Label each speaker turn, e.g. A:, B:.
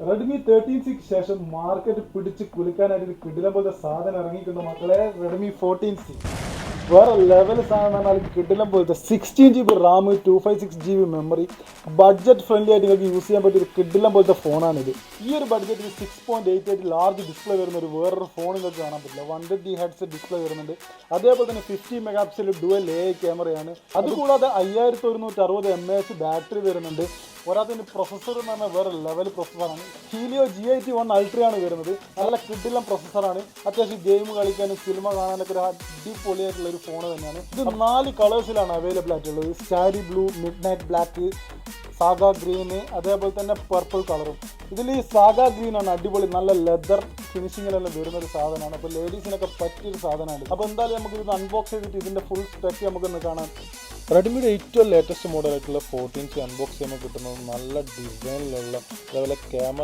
A: Redmi 13C ശേഷം market പിടിച്ച് കുലുക്കാനായിട്ട് ഒരു കിടിലം പോലത്തെ സാധനം ഇറങ്ങിയിട്ടുണ്ട് മക്കളെ. റെഡ്മി 14C വേറെ ലെവൽ സാധനം പറഞ്ഞാൽ കിടിലം പോലത്തെ 16GB Ram 256GB memory budget friendly ആയിട്ട് നിങ്ങൾക്ക് യൂസ് ചെയ്യാൻ പറ്റിയ ഒരു കിടിലം പോലത്തെ ഫോണാണിത്. ഈ ഒരു ബഡ്ജറ്റിൽ 6.88 ലാർജ് ഡിസ്പ്ലേ വരുന്ന ഒരു വേറൊരു ഫോൺ നിങ്ങൾക്ക് കാണാൻ പറ്റില്ല. 120 ഹെഡ്സ് ഡിസ്പ്ലേ വരുന്നുണ്ട്. അതേപോലെ തന്നെ 50 മെഗാ പിക്സൽ ഡുവൽ AI ക്യാമറയാണ്. അതുകൂടാതെ 5160 mAh ബാറ്ററി വരുന്നുണ്ട്. പോരാത്തതിന് പ്രൊസസ്സർ എന്ന് പറഞ്ഞാൽ വേറെ ലെവൽ പ്രൊസസ്സറാണ്. ഹീലിയോ G81 അൾട്രയാണ് വരുന്നത്. നല്ല കിടിലം പ്രൊസസ്സറാണ്. അത്യാവശ്യം ഗെയിം കളിക്കാനും സിനിമ കാണാനൊക്കെ ഒരു അടിപൊളിയായിട്ടുള്ള ഒരു ഫോൺ തന്നെയാണ്. ഇത് 4 കളേഴ്സിലാണ് അവൈലബിൾ ആയിട്ടുള്ളത്. Starry blue, midnight black, sage green, അതേപോലെ തന്നെ പർപ്പിൾ കളറും. ഇതിൽ ഈ സാഗ ഗ്രീൻ ആണ് അടിപൊളി, നല്ല ലെതർ ഫിനിഷിങ്ങിലെല്ലാം വരുന്നൊരു സാധനമാണ്. അപ്പോൾ ലേഡീസിനൊക്കെ പറ്റിയൊരു സാധനമാണ്. അപ്പോൾ എന്തായാലും നമുക്ക് ഇത് അൺബോക്സ് ചെയ്തിട്ട് ഇതിൻ്റെ ഫുൾ സ്പെക്ക് നമുക്കൊന്ന് കാണാം. റെഡ്മിയുടെ ഏറ്റവും ലേറ്റസ്റ്റ് മോഡലായിട്ടുള്ള 14C അൺബോക്സ് ചെയ്യുമ്പോൾ കിട്ടുന്നത് നല്ല ഡിസൈനിലുള്ള അതേപോലെ ക്യാമറ